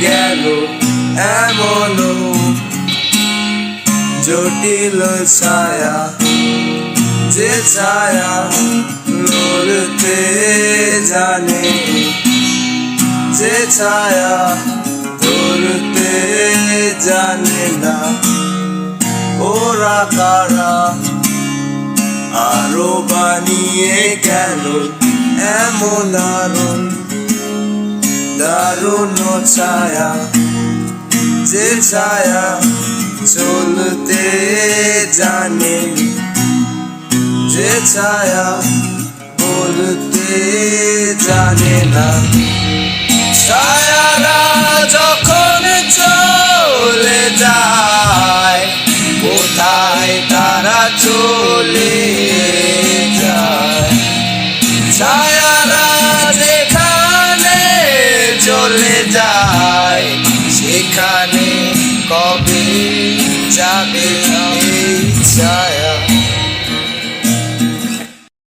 গেল এমন জটিল ছায়া, যে ছায়া লড়তে জানে, যে ছায়া ধরতে জানে না। ওরা কারা আরো বানিয়ে গেল এমন দারুণ দারুণ ছায়া, যে ছায়া চলতে জানে, যে ছায়া বলতে জানে না। ছায়ারা যখন চলে যায়, কোথায় তারা চলে যায়? ছায়ারা যেখানে চলে যায়, সেখানে কবে যাবে এই ছায়া?